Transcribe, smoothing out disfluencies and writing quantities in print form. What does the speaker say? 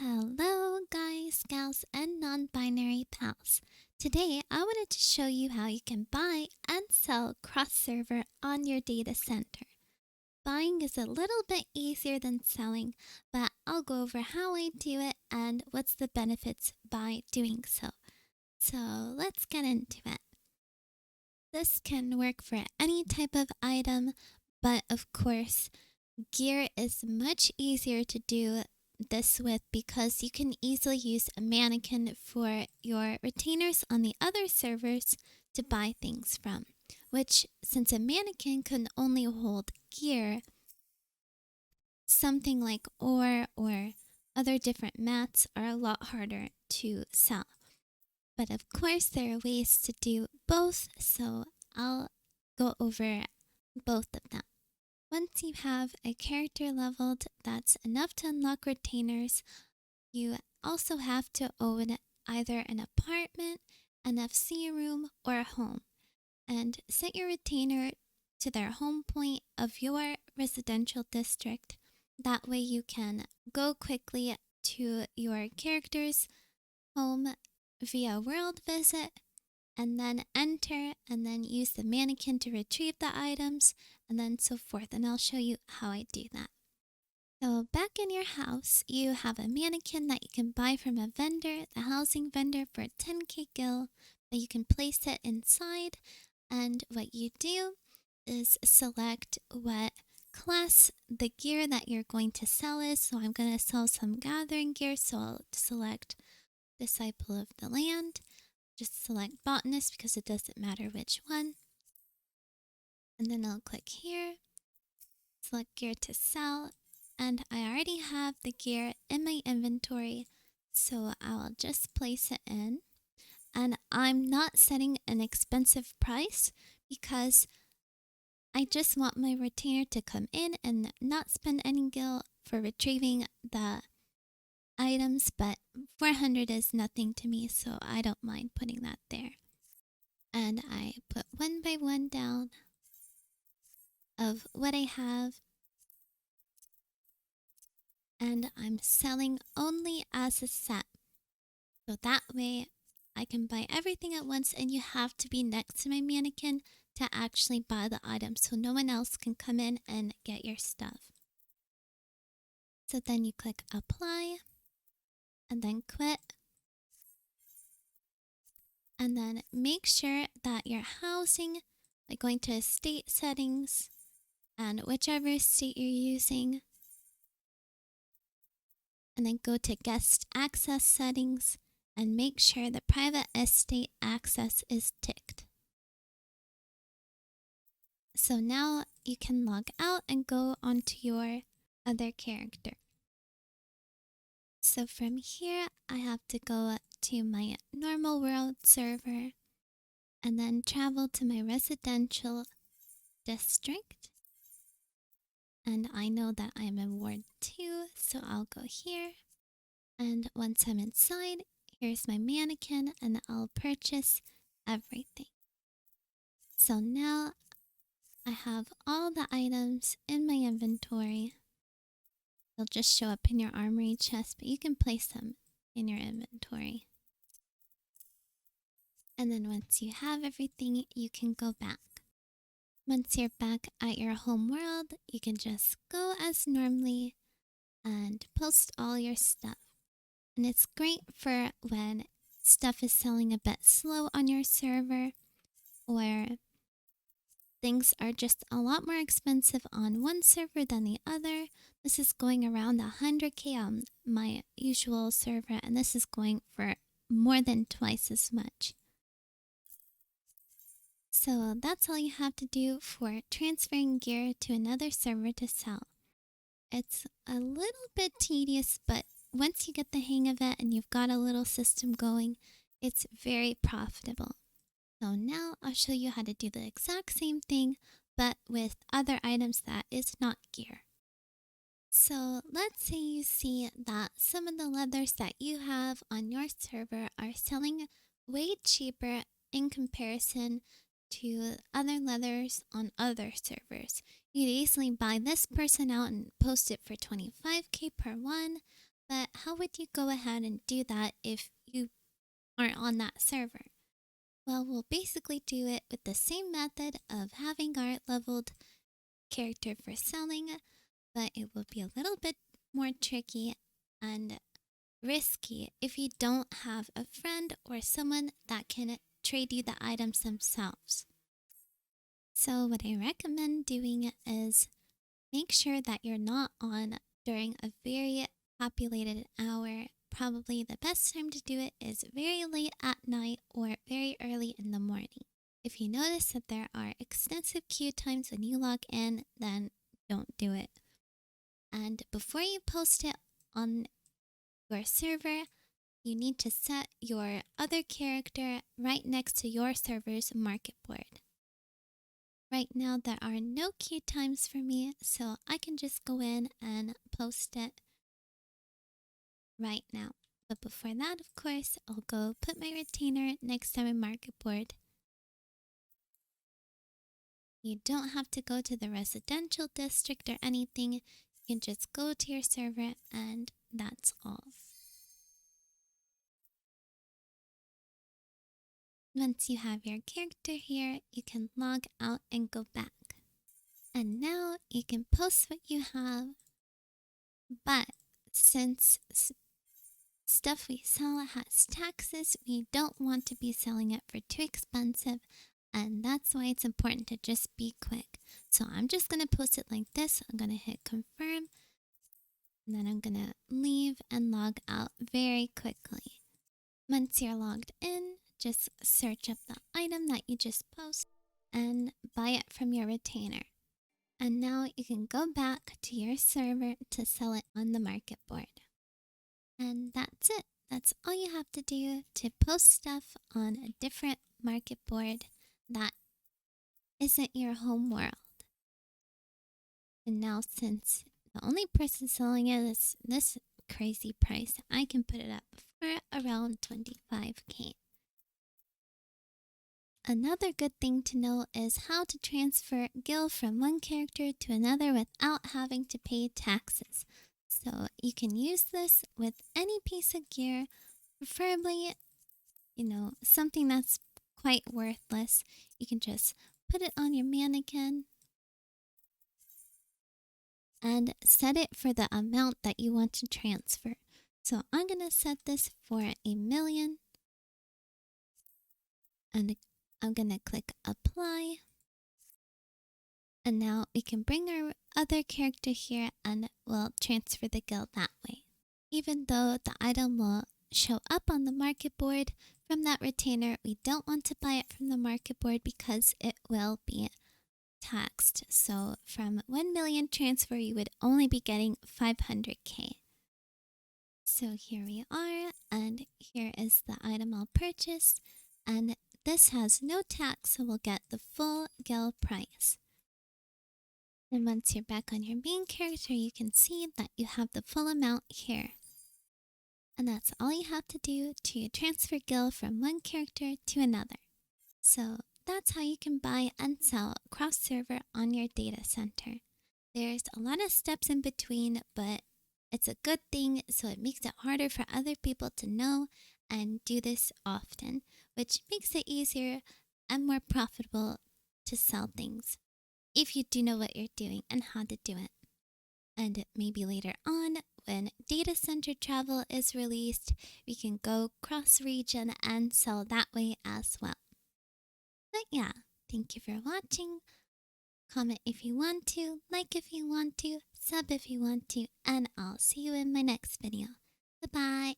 Hello, guys, gals, and non binary pals. Today, I wanted to show you how you can buy and sell cross server on your data center. Buying is a little bit easier than selling, but I'll go over how I do it and what's the benefits by doing so. So, let's get into it. This can work for any type of item, but of course, gear is much easier to do this with because you can easily use a mannequin for your retainers on the other servers to buy things from. Which, since a mannequin can only hold gear, something like ore or other different mats are a lot harder to sell. But of course, there are ways to do both, so I'll go over both of them. Once you have a character leveled that's enough to unlock retainers, you also have to own either an apartment, an FC room, or a home, and set your retainer to their home point of your residential district. That way you can go quickly to your character's home via world visit, and then enter, and then use the mannequin to retrieve the items, and then so forth. And I'll show you how I do that. So back in your house, you have a mannequin that you can buy from a vendor, the housing vendor, for 10k gil, but you can place it inside. And what you do is select what class the gear that you're going to sell is. So I'm going to sell some gathering gear, so I'll select Disciple of the Land. Just select botanist because it doesn't matter which one. And then I'll click here, select gear to sell, and I already have the gear in my inventory, so I'll just place it in. And I'm not setting an expensive price because I just want my retainer to come in and not spend any gil for retrieving the items, but 400 is nothing to me, so I don't mind putting that there. And I put one by one down of what I have, and I'm selling only as a set, so that way I can buy everything at once, and you have to be next to my mannequin to actually buy the items, so no one else can come in and get your stuff. So then you click apply, and then quit, and then make sure that your housing, like going to estate settings, and whichever estate you're using, and then go to guest access settings, and make sure the private estate access is ticked. So now you can log out and go onto your other character. So from here, I have to go to my normal world server and then travel to my residential district. And I know that I'm in Ward 2, so I'll go here. And once I'm inside, here's my mannequin, and I'll purchase everything. So now I have all the items in my inventory. They'll just show up in your armory chest, but you can place them in your inventory. And then once you have everything, you can go back. Once you're back at your home world, you can just go as normally and post all your stuff. And it's great for when stuff is selling a bit slow on your server, or things are just a lot more expensive on one server than the other. This is going around 100k on my usual server, and this is going for more than twice as much. So that's all you have to do for transferring gear to another server to sell. It's a little bit tedious, but once you get the hang of it and you've got a little system going, it's very profitable. So now I'll show you how to do the exact same thing, but with other items that is not gear. So let's say you see that some of the leathers that you have on your server are selling way cheaper in comparison to other leathers on other servers. You could easily buy this person out and post it for 25k per one, But how would you go ahead and do that if you aren't on that server? Well, we'll basically do it with the same method of having our leveled character for selling, but it will be a little bit more tricky and risky if you don't have a friend or someone that can trade you the items themselves. So what I recommend doing is make sure that you're not on during a very populated hour. Probably the best time to do it is very late at night or very early in the morning. If you notice that there are extensive queue times when you log in, then don't do it. And before you post it on your server, you need to set your other character right next to your server's market board. Right now there are no queue times for me, so I can just go in and post it right now. But before that, of course, I'll go put my retainer next to my market board. You don't have to go to the residential district or anything. You can just go to your server and that's all. Once you have your character here, you can log out and go back. And now you can post what you have. But since stuff we sell has taxes, we don't want to be selling it for too expensive. And that's why it's important to just be quick. So I'm just going to post it like this. I'm going to hit confirm. And then I'm going to leave and log out very quickly. Once you're logged in, just search up the item that you just posted and buy it from your retainer. And now you can go back to your server to sell it on the market board. And that's it. That's all you have to do to post stuff on a different market board that isn't your home world. And now since the only person selling it is this crazy price, I can put it up for around 25k. Another good thing to know is how to transfer gil from one character to another without having to pay taxes. So you can use this with any piece of gear, preferably, something that's quite worthless. You can just put it on your mannequin and set it for the amount that you want to transfer. So I'm going to set this for 1,000,000. And I'm going to click apply. And now we can bring our other character here and we'll transfer the gil that way. Even though the item will show up on the market board from that retainer, we don't want to buy it from the market board because it will be taxed. So from 1,000,000 transfer, you would only be getting 500k. So here we are, and here is the item I'll purchase, and this has no tax, so we'll get the full gil price. And once you're back on your main character, you can see that you have the full amount here. And that's all you have to do to transfer gil from one character to another. So that's how you can buy and sell cross-server on your data center. There's a lot of steps in between, but it's a good thing, so it makes it harder for other people to know and do this often, which makes it easier and more profitable to sell things if you do know what you're doing and how to do it. And maybe later on, when data center travel is released, we can go cross-region and sell that way as well. But yeah, thank you for watching. Comment if you want to, like if you want to, sub if you want to, and I'll see you in my next video. Bye-bye.